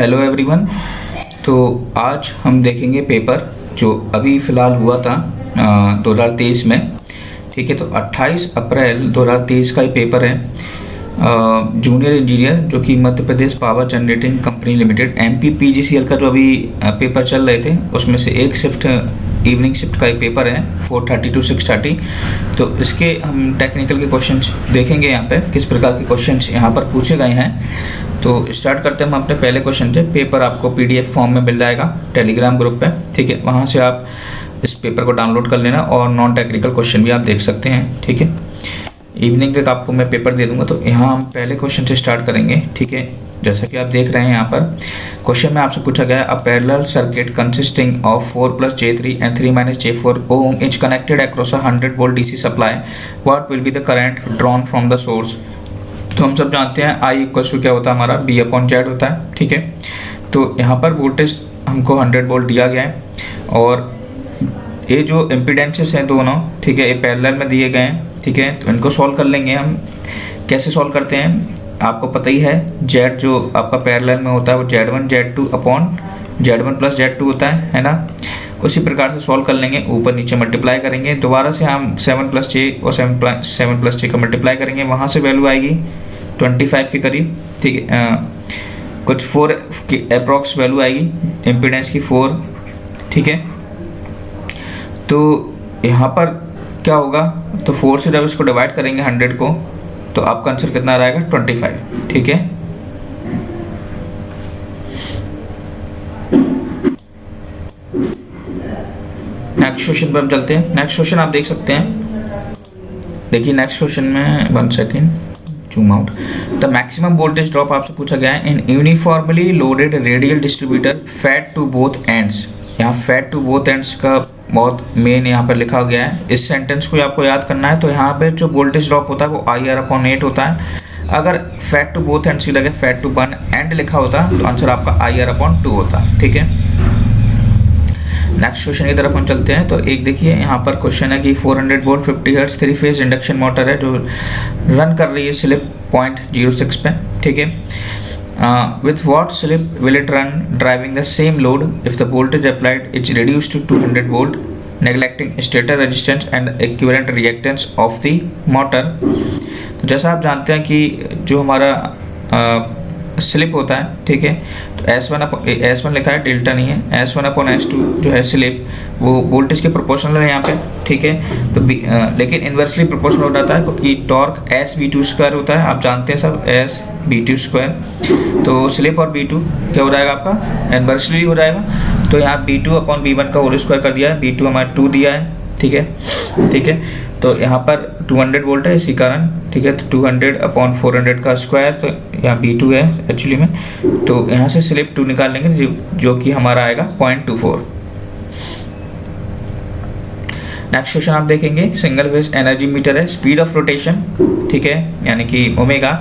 Hello everyone. तो आज हम देखेंगे पेपर जो अभी फ़िलहाल हुआ था 2023 में। ठीक है, तो 28 अप्रैल 2023 का ये पेपर है। जूनियर इंजीनियर जो कि Madhya Pradesh power generating company limited MPPGCL का जो अभी पेपर चल रहे थे उसमें से एक शिफ्ट इवनिंग शिफ्ट का एक पेपर है 4:30 to 6:30। तो इसके हम टेक्निकल के क्वेश्चंस देखेंगे यहाँ पे किस प्रकार के क्वेश्चंस यहाँ पर पूछे गए हैं। तो स्टार्ट करते हैं हम अपने पहले क्वेश्चन से। पेपर आपको PDF फॉर्म में मिल जाएगा टेलीग्राम ग्रुप पे। ठीक है, वहाँ से आप इस पेपर को डाउनलोड कर लेना और नॉन टेक्निकल क्वेश्चन भी आप देख सकते हैं। ठीक है, इवनिंग तक आपको मैं पेपर दे दूंगा। तो यहाँ हम पहले क्वेश्चन से स्टार्ट करेंगे। ठीक है, जैसा कि आप देख रहे हैं यहाँ पर क्वेश्चन में आपसे पूछा गया a parallel circuit consisting of 4 + J3 and 3 - J4 ohm is connected across a 100 volt DC supply. What will be the current drawn from the source? तो हम सब जानते हैं I क्या होता है हमारा B/Z होता है। ठीक है, तो यहाँ पर वोल्टेज हमको 100 वोल्ट दिया गया है और ये जो इम्पीडेंसेस हैं दोनों, ठीक है, ये पैरेलल में दिए गए हैं। ठीक है, तो इनको सॉल्व कर लेंगे हम। कैसे सॉल्व करते हैं आपको पता ही है। Z जो आपका पैरेलल में होता है वो Z1 Z2 upon Z1 + Z2 होता है ना। उसी प्रकार से सॉल्व कर लेंगे, ऊपर नीचे मल्टीप्लाई करेंगे। दोबारा से हम 7 + J और 7 + J का मल्टीप्लाई करेंगे, वहाँ से वैल्यू आएगी 25 के करीब। ठीक है, कुछ 4 की अप्रॉक्स वैल्यू आएगी इम्पीडेंस की 4। ठीक है, तो यहाँ पर क्या होगा, तो 4 से जब इसको डिवाइड करेंगे 100 को तो आपका आंसर कितना रहेगा 25। ठीक है, नेक्स्ट क्वेश्चन पर हम चलते हैं। नेक्स्ट क्वेश्चन आप देख सकते हैं। देखिए नेक्स्ट क्वेश्चन में 1 second zoom out. The maximum voltage drop आपसे पूछा गया है in uniformly loaded radial distributor fed to both ends. यहाँ फेड टू बोथ एंड्स का बहुत मेन यहाँ पर लिखा गया है। इस सेंटेंस को आपको याद करना है। तो यहाँ पे जो वोल्टेज ड्रॉप होता है वो IR/8 होता है। अगर फेड टू बोथ एंड्स की जगह फेड टू वन एंड लिखा होता तो आंसर आपका IR/2 होता। ठीक है, नेक्स्ट क्वेश्चन की तरफ हम चलते हैं। तो एक देखिए यहाँ पर क्वेश्चन है कि 400 volt 50 hertz 3 phase induction motor है जो रन कर रही है स्लिप 0.06 पे। ठीक है, with what slip will it run driving the same load if the voltage applied is reduced to 200 volt, neglecting stator resistance and the equivalent reactance of the motor। तो जैसा आप जानते हैं कि जो हमारा स्लिप होता है, ठीक है, तो S1 लिखा है, डेल्टा नहीं है। S1/S2 जो है स्लिप वो वोल्टेज के प्रोपोर्शनल है यहाँ पे। ठीक है, तो लेकिन इन्वर्सली प्रोपोर्शनल हो जाता है क्योंकि टॉर्क SB2² होता है। आप जानते हैं सब SB2²। तो स्लिप और B2 क्या हो जाएगा आपका इन्वर्सली हो जाएगा। तो यहाँ B2/B1 का होल स्क्वायर कर दिया है, B2 हमारा 2 दिया है। ठीक है, ठीक है, तो यहाँ पर 200 वोल्ट है इसी कारण। ठीक है, तो 200/400 का स्क्वायर, तो यहाँ B2 है एक्चुअली में। तो यहाँ से स्लिप 2 निकाल लेंगे जो कि हमारा आएगा 0.24। नेक्स्ट क्वेश्चन आप देखेंगे सिंगल फेज एनर्जी मीटर है, स्पीड ऑफ रोटेशन। ठीक है, यानी कि ओमेगा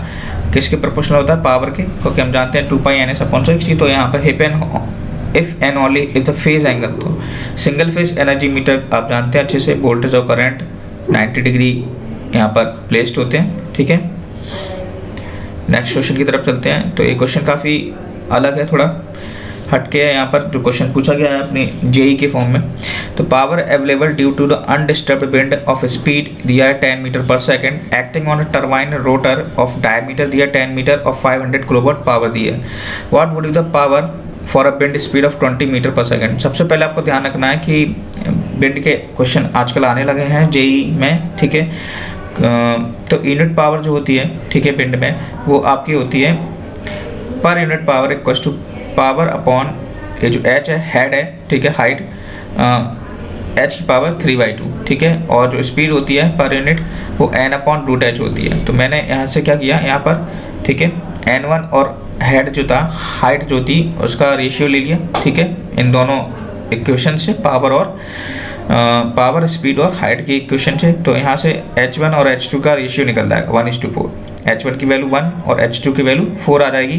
किसके प्रोपोर्शनल होता है पावर के, क्योंकि हम जानते हैं 2π/NS/60। तो यहाँ पर if and only if the phase angle. तो सिंगल फेज एनर्जी मीटर आप जानते हैं अच्छे से, वोल्टेज और करंट 90 डिग्री यहाँ पर प्लेस्ड होते हैं। ठीक है, नेक्स्ट क्वेश्चन की तरफ चलते हैं। तो ये क्वेश्चन काफ़ी अलग है, थोड़ा हटके है। यहाँ पर जो क्वेश्चन पूछा गया है अपने JEE के फॉर्म में। तो power available due to the undisturbed wind of speed दिया है 10 metre per second acting on a turbine rotor of diameter दिया 10 मीटर और 500 किलोवाट पावर दिया है। What would be the power for a wind speed of 20 metre per second. सबसे पहले आपको ध्यान रखना है कि विंड के क्वेश्चन आजकल आने लगे हैं JEE में। ठीक है, तो यूनिट पावर जो होती है, ठीक है, विंड में वो आपकी होती है पर unit power equal to power upon ये जो H है हेड है, ठीक है, हाइट, H की पावर 3/2। ठीक है, और जो स्पीड होती है पर यूनिट वो N/√H होती है। तो मैंने यहाँ से क्या किया यहाँ पर, ठीक है, N1 और हेड जो था हाइट जो थी उसका रेशियो ले लिया। ठीक है, इन दोनों इक्वेशन से पावर स्पीड और हाइट की इक्वेशन से। तो यहाँ से H1 और H2 का रेशियो निकल जाएगा 1:4। H1 की वैल्यू 1 और H2 की वैल्यू 4 आ जाएगी।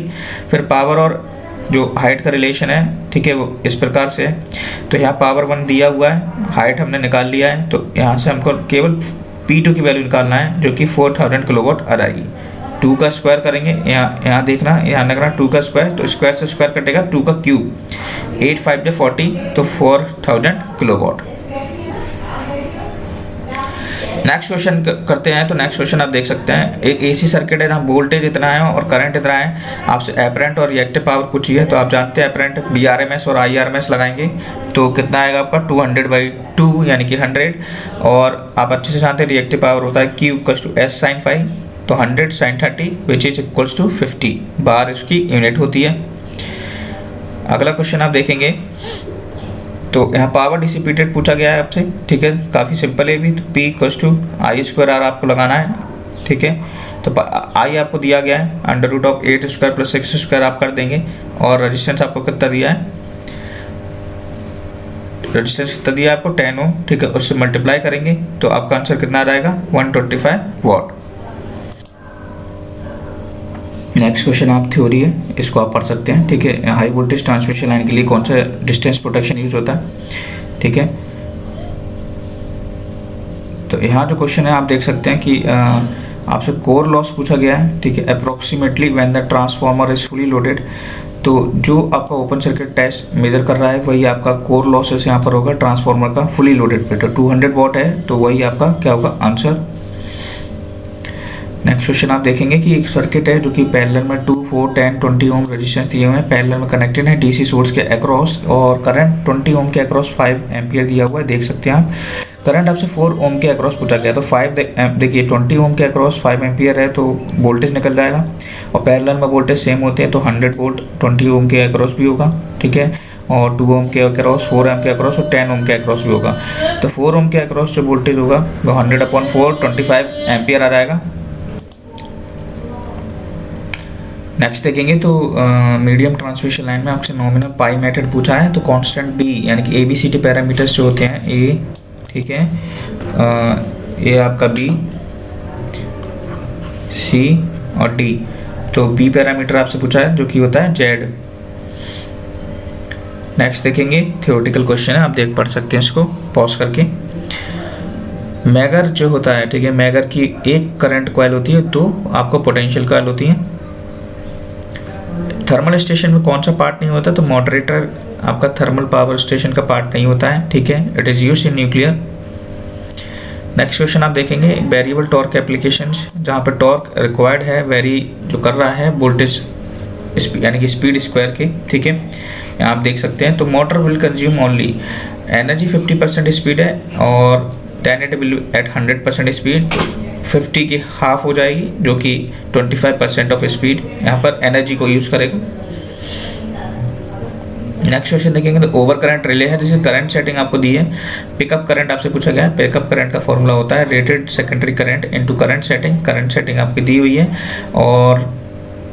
फिर पावर और जो हाइट का रिलेशन है, ठीक है, वो इस प्रकार से है। तो यहाँ पावर 1 दिया हुआ है, हाइट हमने निकाल लिया है। तो यहाँ से हमको केवल P2 की वैल्यू निकालना है जो कि 4000 किलोवाट आ जाएगी। 2 का स्क्वायर करेंगे, यहाँ देखना, यहाँ लगना 2 का स्क्वायर, तो स्क्वायर से स्क्वायर कटेगा, 2 का क्यूब, 8 5 40, तो 4000 किलोवाट। नेक्स्ट क्वेश्चन करते हैं। तो नेक्स्ट क्वेश्चन आप देख सकते हैं, एक एसी सर्किट है जहाँ वोल्टेज इतना है और करंट इतना है, आपसे एपरेंट और रिएक्टिव पावर पूछी है। तो आप जानते हैं एपरेंट BRMS और IRMS लगाएंगे तो कितना आएगा आपका 200/2 यानी कि 100, और आप अच्छे से जानते हैं रिएक्टिव पावर होता है Q = S sin phi, तो 100 sin 30 which is equals to 50 bar इसकी यूनिट होती है। अगला क्वेश्चन आप देखेंगे तो यहाँ पावर डिसिपेटेड पूछा गया है आपसे, ठीक है, काफ़ी सिंपल है भी। तो P = I² R आपको लगाना है, ठीक है। तो I आपको दिया गया है √8² + 6² आप कर देंगे, और रेजिस्टेंस आपको कितना दिया है, रेजिस्टेंस कितना दिया है आपको 10 ओम, ठीक है, उससे मल्टीप्लाई करेंगे तो आपका आंसर कितना आ जाएगा 125 वाट। नेक्स्ट क्वेश्चन आप थ्योरी है, इसको आप पढ़ सकते हैं, ठीक है। हाई वोल्टेज ट्रांसमिशन लाइन के लिए कौन सा डिस्टेंस प्रोटेक्शन यूज होता है, ठीक है। तो यहाँ जो क्वेश्चन है आप देख सकते हैं कि आपसे कोर लॉस पूछा गया है, ठीक है। Approximately when the transformer is fully loaded, तो जो आपका ओपन सर्किट टेस्ट मेजर कर रहा है वही आपका कोर लॉसेस यहाँ पर होगा ट्रांसफार्मर का फुली लोडेड पे। तो 200 वाट है, तो वही आपका क्या होगा आंसर। नेक्स्ट क्वेश्चन आप देखेंगे कि एक सर्किट है जो कि पैरेलल में 2, 4, 10, 20 ओम रेजिस्टेंस दिए हुए हैं, पैरेलल में कनेक्टेड है डीसी सोर्स के अक्रॉस, और करंट 20 ओम के अक्रॉस 5 एम्पियर दिया हुआ है, देख सकते हैं आप। करंट आपसे 4 ओम के अक्रॉस पूछा गया, तो 5 देखिए 20 ओम के अक्रॉस 5 एम्पियर है तो वोल्टेज निकल जाएगा, और पैरेलल में वोल्टेज सेम होते हैं तो 100 वोल्ट 20 ओम के अक्रॉस भी होगा, ठीक है, और 2 ओम के अक्रॉस, 4 ओम के अक्रॉस और 10 ओम के अक्रॉस भी होगा। तो 4 ओम के अक्रॉस जो वोल्टेज होगा वो 100/4 25 एम्पियर आ जाएगा। नेक्स्ट देखेंगे तो मीडियम ट्रांसमिशन लाइन में आपसे नॉमिनल पाई मेथड पूछा है। तो कांस्टेंट B यानी कि ABCD पैरामीटर्स जो होते हैं A, ठीक है, A आपका B, C और D, तो B पैरामीटर आपसे पूछा है जो कि होता है Z। नेक्स्ट देखेंगे थ्योरेटिकल क्वेश्चन है, आप देख पढ़ सकते हैं इसको पॉज करके। मैगर जो होता है, ठीक है, मैगर की एक करंट कॉइल होती है, 2 आपको पोटेंशियल कॉइल होती है। थर्मल स्टेशन में कौन सा पार्ट नहीं होता, तो मॉडरेटर आपका थर्मल पावर स्टेशन का पार्ट नहीं होता है, ठीक है, it is used in nuclear. Next question आप देखेंगे वेरिएबल टॉर्क एप्लीकेशंस, जहाँ पर टॉर्क रिक्वायर्ड है वेरी जो कर रहा है वोल्टेज यानी कि स्पीड स्क्वायर के, ठीक है, यहाँ आप देख सकते हैं। तो motor will consume only energy 50% speed है, और 10 इट विल एट 100% स्पीड, 50 की हाफ हो जाएगी जो कि 25% ऑफ स्पीड यहाँ पर एनर्जी को यूज़ करेगा। नेक्स्ट क्वेश्चन देखेंगे तो ओवर करंट रिले है, जिसकी करंट सेटिंग आपको दी है। पिकअप करंट आपसे पूछा गया है, पिकअप करंट का फॉर्मूला होता है rated secondary current into current setting. Current setting आपकी दी हुई है, और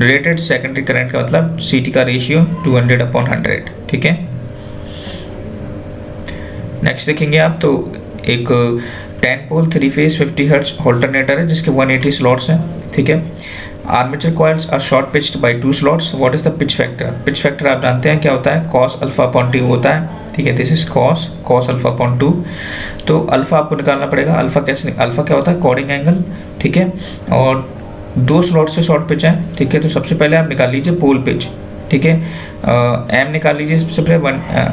रेटेड सेकेंडरी करंट का मतलब CT का रेशियो 200/100, ठीक है। नेक्स्ट देखेंगे आप तो एक 10 पोल 3 फेज 50 हर्ट्ज ऑल्टरनेटर है जिसके 180 स्लॉट्स हैं, ठीक है। Armature coils are short pitched by 2 slots. What is the pitch factor? Pitch factor आप जानते हैं क्या होता है, cos α/2 होता है, ठीक है, दिस इज cos α/2। तो अल्फा आपको निकालना पड़ेगा। अल्फा कैसे, अल्फा क्या होता है, कॉर्डिंग एंगल, ठीक है, और 2 स्लॉट से शॉर्ट पिच है, ठीक है। तो सबसे पहले आप निकाल लीजिए पोल पिच, ठीक है, एम निकाल लीजिए सबसे पहले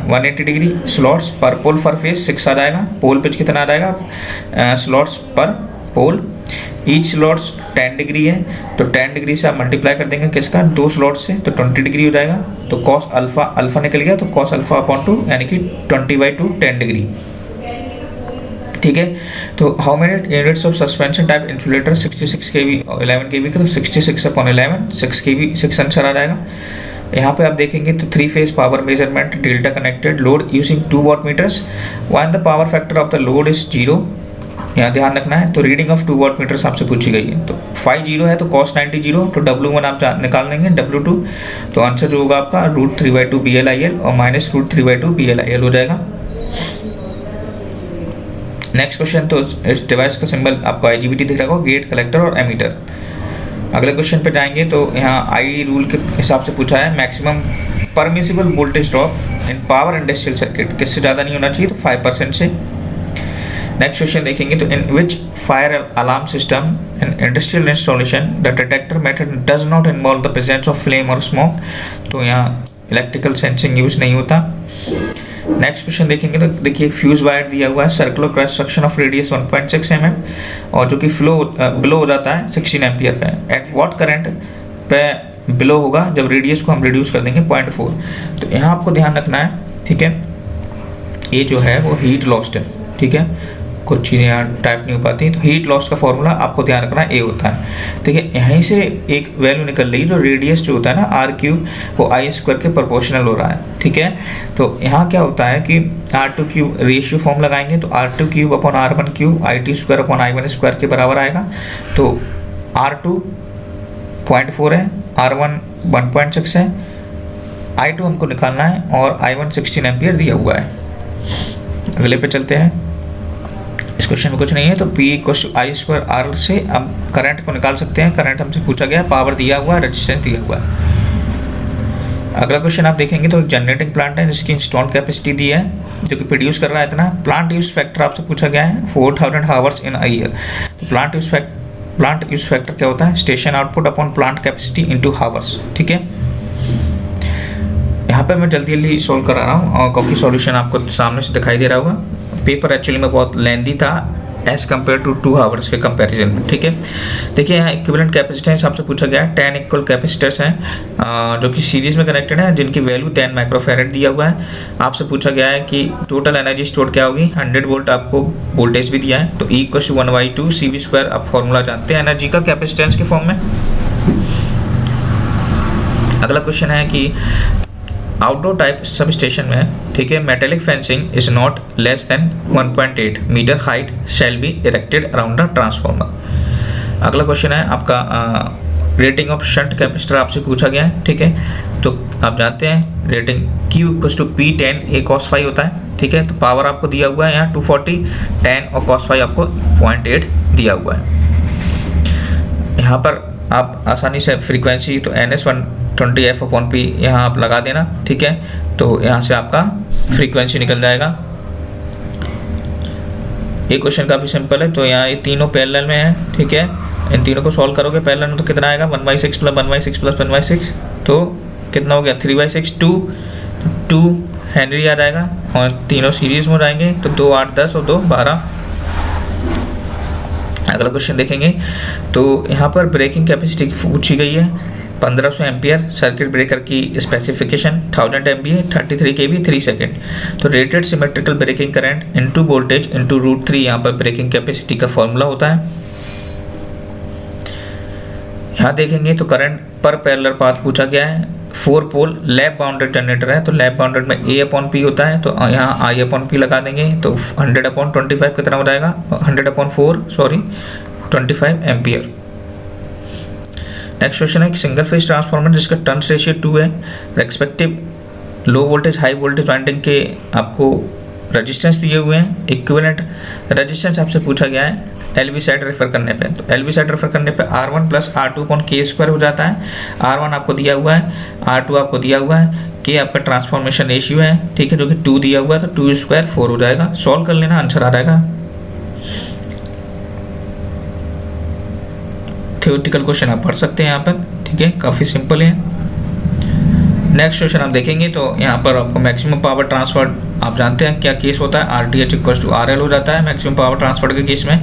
180 डिग्री, स्लॉट्स पर पोल पर फेज 6 आ जाएगा। पोल पिच कितना आ जाएगा, स्लॉट्स पर पोल, ईच स्लॉट्स 10 डिग्री है, तो 10 डिग्री से आप मल्टीप्लाई कर देंगे किसका, 2 स्लॉट से, तो 20 डिग्री हो जाएगा। तो cos अल्फा निकल गया, तो cos α/2 यानी कि 20/2 10 डिग्री, ठीक है। तो how many units of suspension type insulator 66 kV 11 kV का, तो 66/11 6 kV 6 आंसर आ जाएगा। यहाँ पे आप देखेंगे तो 3 phase power measurement delta connected load using 2 watt meters when the power factor of the load is 0, यहाँ ध्यान रखना है। तो रीडिंग ऑफ 2 वाट मीटर्स आपसे पूछी गई है। तो 5 0 है तो cos 90 0, तो W1 आप निकाल लेंगे, W2 तो आंसर जो होगा आपका √3/2 BLIL और -√3/2 BLIL हो जाएगा। नेक्स्ट क्वेश्चन, तो इस डिवाइस का सिंबल आपको IGBT दिख रहा होगा, गेट, कलेक्टर और एमीटर। अगले क्वेश्चन पे जाएंगे तो यहाँ आई रूल के हिसाब से पूछा है maximum permissible voltage drop in power industrial circuit किससे ज़्यादा नहीं होना चाहिए, तो 5% से। नेक्स्ट क्वेश्चन देखेंगे तो इन विच fire alarm system in industrial installation, the detector method does not involve the presence of flame or smoke, तो यहाँ इलेक्ट्रिकल सेंसिंग यूज नहीं होता। नेक्स्ट क्वेश्चन देखेंगे तो देखिए, फ्यूज वायर दिया हुआ है, circular cross section of radius 1.6 mm और जो कि फ्लो बिलो हो जाता है 16 एम्पियर पे। एट व्हाट करंट पे बिलो होगा जब रेडियस को हम रिड्यूस कर देंगे 0.4। तो यहाँ आपको ध्यान रखना है, ठीक है, ये जो है वो हीट लॉस्ट है, ठीक है, कुछ चीज़ें यहाँ टाइप नहीं हो पाती, तो हीट लॉस का फॉर्मूला आपको ध्यान रखना ए होता है। ठीक है, यहीं से एक वैल्यू निकल रही है, जो रेडियस जो होता है ना आर क्यूब, वो आई स्क्वायर के प्रोपोर्शनल हो रहा है। ठीक है, तो यहाँ क्या होता है कि R two cube ratio form लगाएंगे तो R two cube upon R one cube I T square upon I one square के बराबर आएगा। तो आर टू 0.4 है, आर वन 1.6 है, आई टू हमको निकालना है और आई वन 16 एम्पियर दिया हुआ है। अगले पे चलते हैं। इस क्वेश्चन में कुछ नहीं है, तो P equal I square R से हम करंट को निकाल सकते हैं। करंट हमसे पूछा गया, पावर दिया हुआ है, रेजिस्टेंस दिया हुआ है। अगला क्वेश्चन आप देखेंगे तो एक जनरेटिंग प्लांट है जिसकी इंस्टॉल्ड कैपेसिटी दी है, जो कि प्रोड्यूस कर रहा है इतना। प्लांट यूज फैक्टर आपसे पूछा गया है 4000 हावर्स इन अ ईयर। तो प्लांट यूज फैक्टर क्या होता है? Station output upon plant capacity into hours. ठीक है, यहाँ पे मैं जल्दी सॉल्व करा रहा हूँ और क्योंकि सॉल्यूशन आपको सामने से दिखाई दे रहा होगा। पेपर एक्चुअली में बहुत लेंदी था एज कम्पेयर टू 2 आवर्स के कंपैरिजन में। ठीक है, देखिए यहाँ इक्विवेलेंट कैपेसिटेंस आपसे पूछा गया है। 10 इक्वल कैपेसिटर्स हैं जो कि सीरीज में कनेक्टेड है, जिनकी वैल्यू 10 माइक्रोफैरेड दिया हुआ है। आपसे पूछा गया है कि टोटल एनर्जी स्टोर क्या होगी। 100 वोल्ट आपको वोल्टेज भी दिया है, तो E equal to 1/2 CV square. आप फॉर्मूला जानते हैं एनर्जी का कैपेसिटेंस के फॉर्म में। अगला क्वेश्चन है कि आउटडोर टाइप सब स्टेशन में, ठीक है, metallic fencing is not less than 1.8 metre height shall be erected around the transformer. अगला क्वेश्चन है आपका रेटिंग ऑफ शंट कैपेसिटर आपसे पूछा गया है। ठीक है, तो आप जानते हैं rating Q equal to P10 A cos phi होता है। ठीक है, तो पावर आपको दिया हुआ है यहाँ 240, 10 और cos phi आपको 0.8 दिया हुआ है। यहाँ पर आप आसानी से फ्रीक्वेंसी तो NS120 F/P यहाँ आप लगा देना। ठीक है, तो यहाँ से आपका फ्रीक्वेंसी निकल जाएगा। ये क्वेश्चन काफ़ी सिंपल है, तो यहाँ ये तीनों पैरेलल में है। ठीक है, इन तीनों को सॉल्व करोगे पैरेलल में तो कितना आएगा? 1/6 प्लस 1/6 प्लस 1/6, तो कितना हो गया? 3/6 2 हेनरी आ जाएगा और तीनों सीरीज में हो जाएंगे, तो 2 8 10 और 2 12। अगला क्वेश्चन देखेंगे तो यहाँ पर ब्रेकिंग कैपेसिटी पूछी गई है 1500 एम्पियर। सर्किट ब्रेकर की स्पेसिफिकेशन 1000 MVA 33 kV 3 सेकेंड। तो rated symmetrical breaking current into voltage into √3 यहाँ पर ब्रेकिंग कैपेसिटी का फॉर्मूला होता है। यहाँ देखेंगे तो करंट पर पैरेलल पाथ पूछा गया है। 4 पोल लैप बाउंडेड जनरेटर है, तो लैप बाउंडेड में A/P होता है, तो यहाँ I/P लगा देंगे, तो 100/25 कितना हो जाएगा? 100/4 सॉरी 25 एम्पियर। नेक्स्ट क्वेश्चन है सिंगल फेज ट्रांसफार्मर जिसका टर्न्स रेशियो 2 है। Respective low voltage high voltage winding के आपको रेजिस्टेंस दिए हुए हैं। इक्विवेलेंट रेजिस्टेंस आपसे पूछा गया है LV साइड रेफर करने पे, तो LV साइड रेफर करने पे R1 plus R2 upon K square हो जाता है। R1 आपको दिया हुआ है, R2 आपको दिया हुआ है, K आपका ट्रांसफॉर्मेशन रेशियो है। ठीक है, जो कि 2 दिया हुआ है, तो 2 स्क्वायर 4 हो जाएगा। सॉल्व कर लेना, आंसर आ जाएगा। थ्योरेटिकल क्वेश्चन आप पढ़ सकते हैं यहाँ पर। ठीक है, काफ़ी सिंपल है। नेक्स्ट क्वेश्चन आप देखेंगे तो यहाँ पर आपको मैक्सिमम पावर ट्रांसफर आप जानते हैं क्या केस होता है। RTH इक्वल टू RL हो जाता है मैक्सिमम पावर ट्रांसफर के केस में।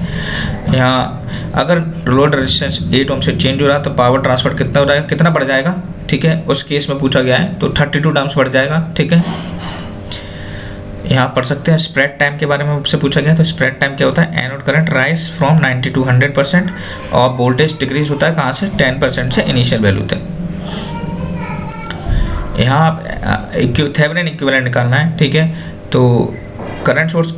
यहाँ अगर लोड रेजिस्टेंस 8 ओम से चेंज हो रहा है तो पावर ट्रांसफर कितना हो जाएगा, कितना बढ़ जाएगा? ठीक है, उस केस में पूछा गया है, तो 32 टर्म्स बढ़ जाएगा। ठीक है, यहाँ पढ़ सकते हैं स्प्रेड टाइम के बारे में आपसे पूछा गया, तो स्प्रेड टाइम क्या होता है? Anode current rise from 90 to 100% और वोल्टेज डिक्रीज होता है कहाँ से? 10% से इनिशियल वैल्यू तक। यहाँ आप थेवेनिन इक्विवेलेंट निकालना है। ठीक है, तो करंट सोर्स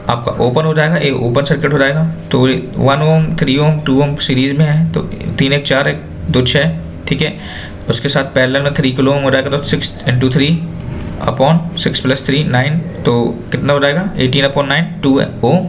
आपका ओपन हो जाएगा, ये ओपन सर्किट हो जाएगा, तो 1 ओम 3 ओम 2 ओम सीरीज में है, तो 3 1 4 1 2 6। ठीक है, उसके साथ पैरेलल में 3 किलो ओम हो जाएगा, तो 6 × 3 अपॉन 6 + 3 9, तो कितना हो जाएगा? 18/9 2 ओम।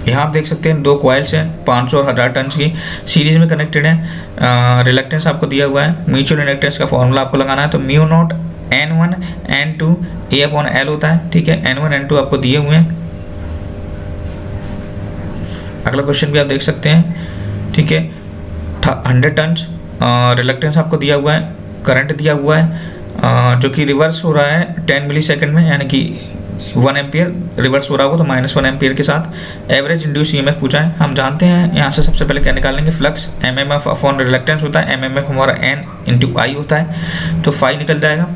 यहाँ आप देख सकते हैं दो कॉइल्स हैं 500 और 1000 टन की सीरीज में कनेक्टेड है। रिलक्टेंस आपको दिया हुआ है, म्यूचुअल इंडक्टेंस का फॉर्मूला आपको लगाना है। तो mu naught N1 N2 A/L होता है, ठीक है। N1 N2 आपको दिए हुए हैं। अगला क्वेश्चन भी आप देख सकते हैं, ठीक है। 100 टन रिलक्टेंस आपको दिया हुआ है, करंट दिया हुआ है जो कि रिवर्स हो रहा है 10 मिली सेकेंड में, यानी कि 1 एम्पियर रिवर्स हो रहा होगा तो -1 एम्पियर के साथ। एवरेज इंड्यूस ईएमएफ पूछा है, हम जानते हैं यहाँ से सबसे पहले क्या निकालेंगे, फ्लक्स एमएमएफ अपॉन रिलक्टेंस होता है, एमएमएफ हमारा N × I होता है, तो फाई निकल जाएगा।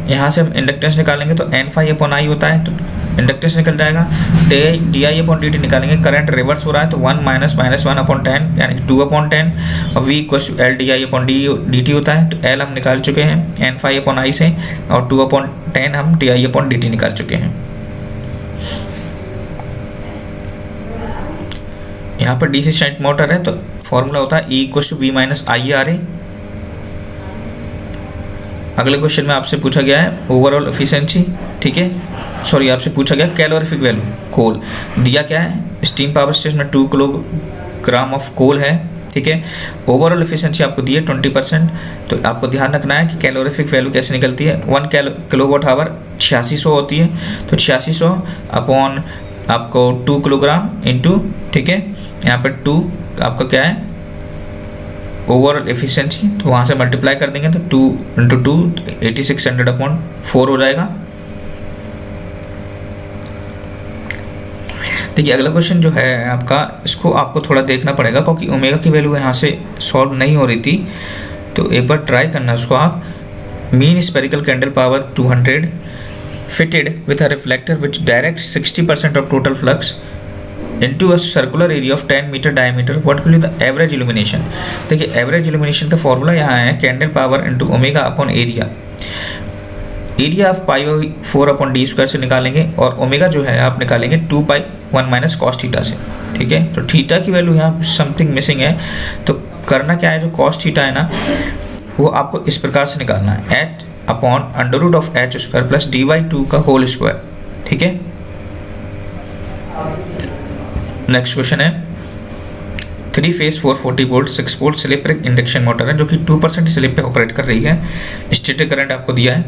यहाँ से हम इंडक्टेंस निकालेंगे तो N∅/I होता है, तो इंडक्टेंस निकल जाएगा। DI/dt निकालेंगे, करंट रिवर्स हो रहा है तो 1 - -1/10 यानी कि 2/10 और V = LDI/dt होता है। तो L हम निकाल चुके हैं N∅/I से और 2/10 हम DI/dt निकाल चुके हैं। यहाँ पर DC शंट मोटर है तो फॉर्मूला होता है E = V - IRA। अगले क्वेश्चन में आपसे पूछा गया है ओवरऑल एफिशिएंसी, ठीक है, सॉरी आपसे पूछा गया कैलोरीफिक वैल्यू कोल दिया क्या है, स्टीम पावर स्टेशन में 2 किलोग्राम ऑफ कोल है, ठीक है। ओवरऑल एफिशिएंसी आपको दी है 20%। तो आपको ध्यान रखना है कि कैलोरीफिक वैल्यू कैसे निकलती है। 1 किलोवाट आवर 8600 होती है, तो 8600 अपॉन आपको 2 किलोग्राम इंटू, ठीक है, यहाँ पर 2 आपका क्या है ओवरऑल एफिशिएंसी, तो वहाँ से मल्टीप्लाई कर देंगे तो 2 × 2 8600/4 हो जाएगा। देखिए अगला क्वेश्चन जो है आपका, इसको आपको थोड़ा देखना पड़ेगा क्योंकि ओमेगा की वैल्यू यहाँ से सॉल्व नहीं हो रही थी, तो एक बार ट्राई करना उसको आप। Mean spherical candle power 200 fitted with a reflector which directs 60% of total flux into a circular area of 10 meter diameter, what will be the average illumination? देखिए एवरेज इल्यूमिनेशन का फॉर्मूला यहाँ है candle power into omega upon area. Area आप π/4/d² से निकालेंगे और omega जो है आप निकालेंगे 2π1 - cos थीटा से, ठीक है। तो थीटा की वैल्यू यहाँ समथिंग मिसिंग है, तो करना क्या है, जो cos थीटा है ना वो आपको इस प्रकार से निकालना है, h/h² + dy2 का होल स्क्वायर, ठीक है। नेक्स्ट क्वेश्चन है 3 फेज 440 वोल्ट 6 पोल स्लिप रिंग इंडक्शन मोटर है जो कि 2% स्लिप पे ऑपरेट कर रही है। स्टेटर करंट आपको दिया है,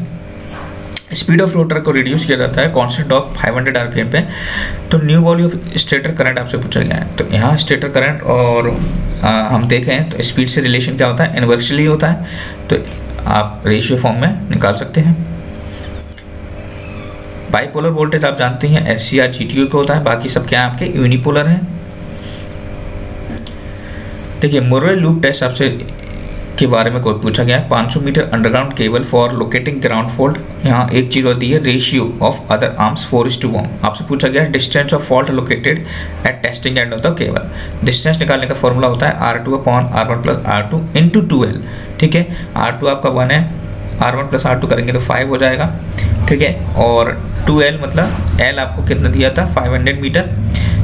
स्पीड ऑफ रोटर को रिड्यूस किया जाता है कांस्टेंट ऑफ 500 आरपीएम पे। तो new volume of stator current आपसे पूछा गया है। तो यहाँ स्टेटर करंट और हम देखें तो स्पीड से रिलेशन क्या होता है, इनवर्सली होता है, तो आप रेशियो फॉर्म में निकाल सकते हैं। बाईपोलर वोल्टेज आप जानते हैं SCR GTU का होता है, बाकी सब क्या आपके यूनिपोलर हैं। देखिए मुर्रे लूप टेस्ट आपसे के बारे में कोई पूछा गया है, 500 metre underground cable for locating ground fault. यहाँ एक चीज़ होती है रेशियो ऑफ अदर आर्म्स 4:1। आपसे पूछा गया है distance of fault located at testing end of the cable. Distance निकालने का फॉर्मूला होता है R2/R1 + R2 × 2L, ठीक है। R2 आपका 1 है, R1 + R2 करेंगे तो 5 हो जाएगा, ठीक है। और 2L मतलब L आपको कितना दिया था 500 मीटर,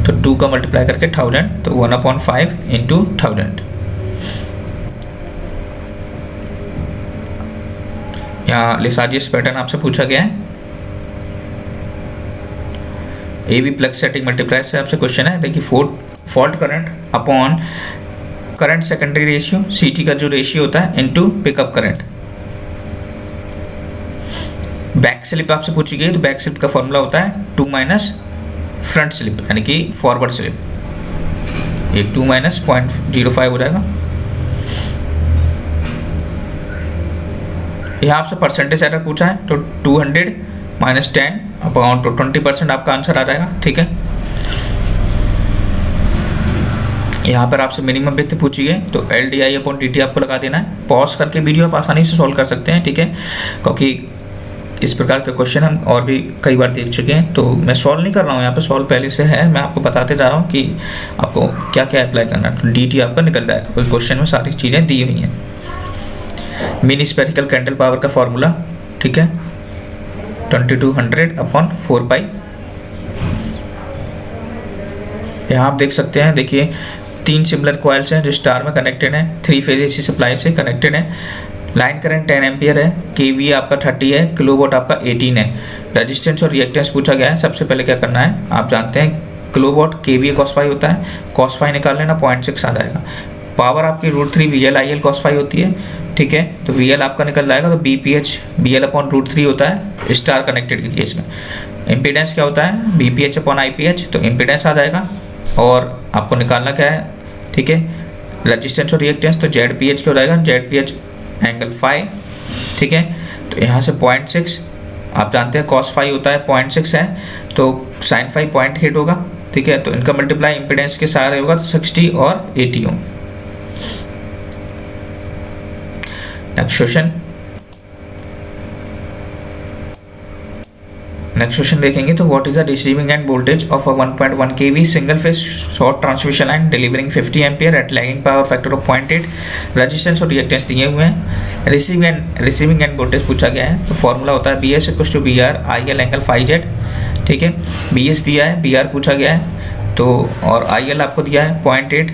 तो 2 का मल्टीप्लाई करके 1000, तो 1/5 × 1000। यहाँ लिसाजियस पैटर्न आपसे पूछा गया है। AB प्लग सेटिंग मल्टीप्लाई से आपसे क्वेश्चन है। देखिए fault current upon current secondary ratio, CT का जो रेशियो होता है into pickup current. Back slip आपसे पूछी गई, तो बैक स्लिप का फॉर्मूला होता है 2 - फ्रंट स्लिप यानी कि फॉरवर्ड स्लिप, ये 2 - 0.05 हो जाएगा। यहाँ आपसे परसेंटेज एरर पूछा है, तो 200 - 10 अपॉन तो 20% आपका आंसर आ जाएगा, ठीक है। यहाँ पर आपसे मिनिमम विड्थ पूछी है, तो LDI/dt आपको लगा देना है। पॉज करके वीडियो आप आसानी से सॉल्व कर सकते हैं, ठीक है, क्योंकि इस प्रकार के क्वेश्चन हम और भी कई बार देख चुके हैं। तो मैं सॉल्व नहीं कर रहा हूँ, यहाँ पे सॉल्व पहले से है, मैं आपको बताते जा रहा हूँ कि आपको क्या क्या अप्लाई करना है। तो DT आपका निकल जाएगा, उस क्वेश्चन में सारी चीज़ें दी हुई हैं। मिनी स्पेरिकल कैंडल पावर का फॉर्मूला, ठीक है, 2200/4π। यहाँ आप देख सकते हैं, देखिए 3 सिमिलर कॉइल्स हैं जो स्टार में कनेक्टेड हैं, 3 फेज AC सप्लाई से कनेक्टेड है। लाइन करंट 10 एम्पियर है, KVA आपका 30 है, किलोवाट आपका 18 है। रेजिस्टेंस और रिएक्टेंस पूछा गया है। सबसे पहले क्या करना है, आप जानते हैं किलोवाट kVA cos phi होता है, cos phi निकाल लेना 0.6 आ जाएगा। पावर आपकी √3 VL IL cos phi होती है, ठीक है, तो VL आपका निकल जाएगा, तो BPH BL अपॉन √3 होता है स्टार कनेक्टेड के केस में। इम्पीडेंस क्या होता है, BPH अपॉन IPH, तो इम्पीडेंस आ जाएगा। और आपको निकालना क्या है, ठीक है, रेजिस्टेंस और रिएक्टेंस, तो ZPH क्या हो जाएगा, ZPH एंगल फाई, ठीक है, तो यहाँ से 0.6 आप जानते हैं cos phi होता है 0.6 है, तो sin phi 0.8 होगा, ठीक है, तो इनका मल्टीप्लाई इम्पीडेंस के सारे होगा, तो 60 और 80 ओम। नेक्स्ट क्वेश्चन देखेंगे तो what is the receiving end voltage of a 1.1 kV single phase short transmission line delivering 50 ampere at lagging power factor of 0.8, resistance और रिएक्टेंस दिए हुए हैं, रिसीविंग एंड वोल्टेज पूछा गया है। तो फॉर्मूला होता है BS = BR IL angle phi Z, ठीक है, BS दिया है, BR पूछा गया है, तो और IL आपको दिया है 0.8,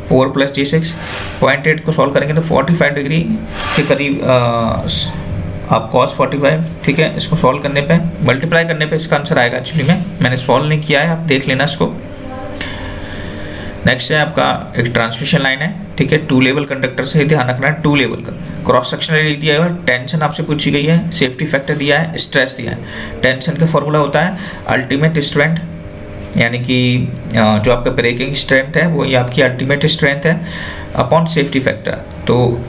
4 + J6, 0.8 को सॉल्व करेंगे तो 45 डिग्री के करीब आप cos 45, ठीक है, इसको सॉल्व करने पे मल्टीप्लाई करने पे इसका आंसर आएगा। एक्चुअली मैंने सॉल्व नहीं किया है, आप देख लेना इसको। नेक्स्ट है आपका एक ट्रांसमिशन लाइन है, ठीक है, 2 लेवल कंडक्टर से ही ध्यान रखना है, 2 लेवल का क्रॉस सेक्शनल एरिया दिया हुआ है, टेंशन आपसे पूछी गई है, सेफ्टी फैक्टर दिया है, स्ट्रेस दिया है। टेंशन का फॉर्मूला होता है अल्टीमेट स्ट्रेंथ, यानी कि जो आपका ब्रेकिंग स्ट्रेंथ है वो ये आपकी अल्टीमेट स्ट्रेंथ है अपॉन सेफ्टी फैक्टर, तो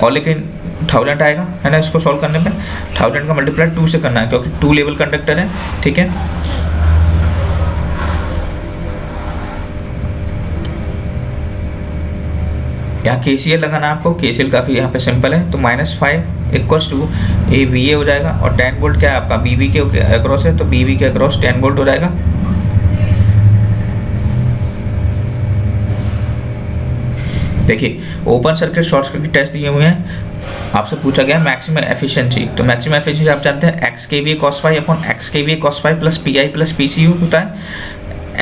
और लेकिन 1000 आएगा, है ना। इसको सॉल्व करने पे 1000 का मल्टीप्लाई 2 से करना है, क्योंकि 2 लेवल कंडक्टर है, ठीक है। यहाँ KCL लगाना है आपको, KCL काफ़ी यहाँ पे सिंपल है, तो -5 = AVA हो जाएगा, और 10 वोल्ट क्या है आपका BV के अक्रॉस है, तो BV के अक्रॉस 10 वोल्ट हो जाएगा। देखिए open circuit short circuit test दिए हुए हैं, आपसे पूछा गया मैक्सिमम एफिशिएंसी, तो मैक्सिमम एफिशिएंसी आप जानते हैं x kVA cos phi upon x kVA cos phi plus PI plus PCU होता है।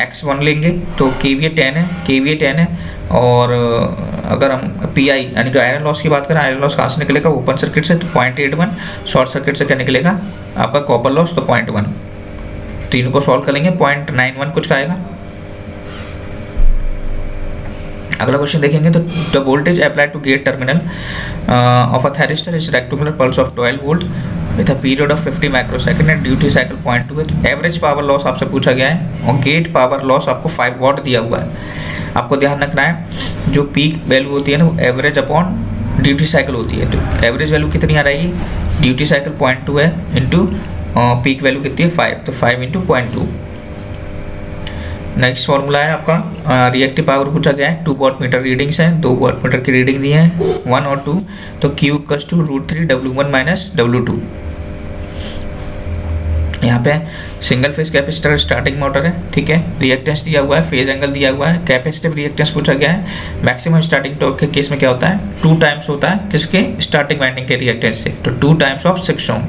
x1 लेंगे तो kVA 10 है, kVA 10 है, और अगर हम PI यानी कि आयरन लॉस की बात करें, आयरन लॉस कहाँ से निकलेगा, ओपन सर्किट से, तो 0.81, शॉर्ट सर्किट से क्या निकलेगा आपका कॉपर लॉस, तो 0.1, तीनों को सॉल्व करेंगे 0.91 कुछ का आएगा। अगला क्वेश्चन देखेंगे तो the voltage applied to gate terminal of a thyristor is rectangular pulse of 12 volt with a period of 50 microsecond and duty cycle 0.2 है। तो एवरेज पावर लॉस आपसे पूछा गया है, और गेट पावर लॉस आपको 5 वॉट दिया हुआ है। आपको ध्यान रखना है जो पीक वैल्यू होती है ना, वो एवरेज अपॉन ड्यूटी साइकिल होती है, तो एवरेज वैल्यू कितनी आ रहेगी, ड्यूटी साइकिल 0.2 है इंटू पीक वैल्यू कितनी है 5, तो 5 × 0.2। नेक्स्ट फॉर्मूला है आपका रिएक्टिव पावर पूछा गया है, 2 वॉट मीटर रीडिंग्स हैं, 2 वॉट मीटर की रीडिंग दी है 1 और 2, तो Q = √3 W1 - W2। यहाँ पे single phase capacitor starting motor है, ठीक है, रिएक्टेंस दिया हुआ है, फेज एंगल दिया हुआ है, कैपेसिटिव रिएक्टेंस पूछा गया है। मैक्सिमम स्टार्टिंग टॉर्क के केस में क्या होता है, 2 टाइम्स होता है किसके, स्टार्टिंग वाइंडिंग के रिएक्टेंस से, तो 2 टाइम्स ऑफ 6 ओम।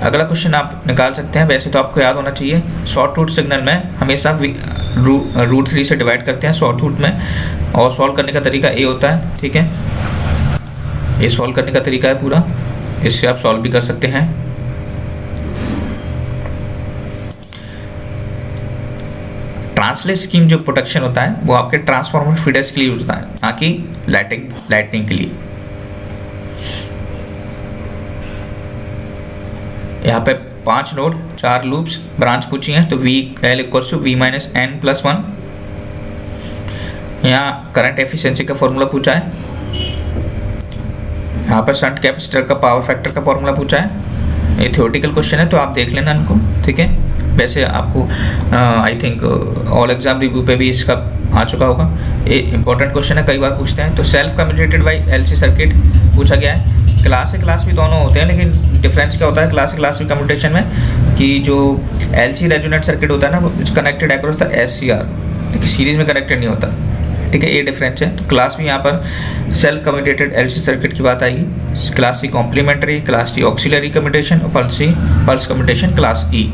अगला क्वेश्चन आप निकाल सकते हैं, वैसे तो आपको याद होना चाहिए, शॉर्ट रूट सिग्नल में हमेशा √3 से डिवाइड करते हैं शॉर्ट रूट में, और सॉल्व करने का तरीका ये होता है, ठीक है, ये सॉल्व करने का तरीका है पूरा, इससे आप सॉल्व भी कर सकते हैं। ट्रांसलेट स्कीम जो प्रोटेक्शन होता है वो आपके ट्रांसफार्मर फीडर्स के लिए यूज होता है, ना कि लाइटनिंग के लिए। यहाँ पे 5 नोड 4 लूप्स ब्रांच पूछी हैं, तो VL = V - n+1। यहाँ करंट एफिशिएंसी का फॉर्मूला पूछा है, यहाँ पर शंट कैपेसिटर का पावर फैक्टर का फॉर्मूला पूछा है। ये थ्योरेटिकल क्वेश्चन है, तो आप देख लेना इनको, ठीक है। वैसे आपको I think all exam review पे भी इसका आ चुका होगा, ये इंपॉर्टेंट क्वेश्चन है, कई बार पूछते हैं। तो सेल्फ कम्यूटेटेड बाई LC सर्किट पूछा गया है। क्लास से क्लास भी दोनों होते हैं, लेकिन डिफरेंस क्या होता है क्लास से क्लास भी कम्यूटेशन में, कि जो LC रेजोनेंट सर्किट होता है ना, वो कनेक्टेड अक्रॉस द SCR, लेकिन सीरीज में कनेक्टेड नहीं होता, ठीक है, ये डिफरेंस है। तो क्लास भी यहाँ पर सेल्फ कम्यूटेटेड LC सर्किट की बात आएगी। Class C complementary, class D auxiliary commutation, और पल्स कम्यूटेशन क्लास E।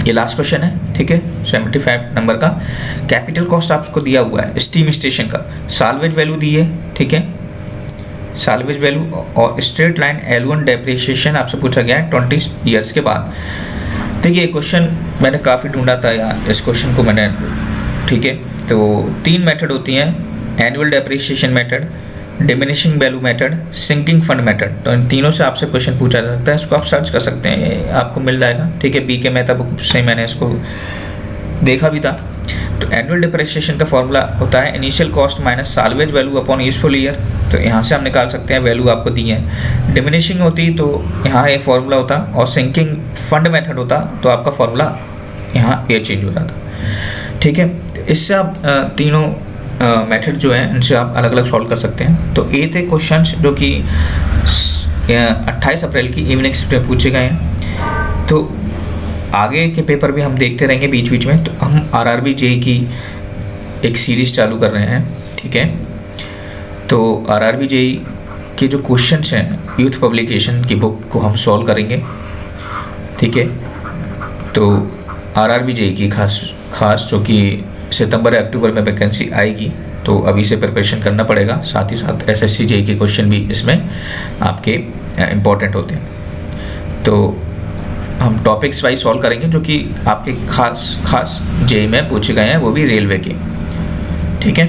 ये लास्ट क्वेश्चन है, ठीक है, 75 नंबर का। कैपिटल कॉस्ट आपको दिया हुआ है स्टीम स्टेशन का, साल्वेज वैल्यू दी है, ठीक है, साल्वेज वैल्यू और स्ट्रेट लाइन L1 डेप्रिसिएशन आपसे पूछा गया है 20 ईयर्स के बाद। देखिए क्वेश्चन मैंने काफ़ी ढूंढा था यार, इस क्वेश्चन को मैंने, ठीक है। तो 3 मेथड होती हैं, annual depreciation method, diminishing value method, sinking fund method. तो इन तीनों से आपसे क्वेश्चन पूछा जा सकता है, इसको आप सर्च कर सकते हैं, आपको मिल जाएगा, ठीक है। BK मेहता बुक से मैंने इसको देखा भी था। तो एनुअल डिप्रिसिएशन का फॉर्मूला होता है initial cost minus salvage value upon useful year. तो यहाँ से हम निकाल सकते हैं, वैल्यू आपको दी है। डिमिनिशिंग होती तो यहाँ ये फॉर्मूला होता, और सिंकिंग फंड मेथड होता तो आपका फॉर्मूला यहाँ ये चेंज हो जाता, ठीक है। इससे आप तीनों मेथड जो है इनसे आप अलग अलग सॉल्व कर सकते हैं। तो ये थे क्वेश्चंस जो कि 28 अप्रैल की इवनिंग शिफ्ट में पूछे गए हैं। तो आगे के पेपर भी हम देखते रहेंगे बीच बीच में। तो हम RRB JEE की एक सीरीज़ चालू कर रहे हैं, ठीक है। तो RRB JEE के जो क्वेश्चंस हैं यूथ पब्लिकेशन की बुक को हम सॉल्व करेंगे, ठीक है। तो RRB JEE की खास जो कि सितंबर अक्टूबर में वैकेंसी आएगी, तो अभी से प्रिपरेशन करना पड़ेगा। साथ ही साथ SSC JEE के क्वेश्चन भी इसमें आपके इम्पोर्टेंट होते हैं। तो हम टॉपिक्स वाइज सॉल्व करेंगे जो कि आपके खास JEE में पूछे गए हैं, वो भी रेलवे के, ठीक है।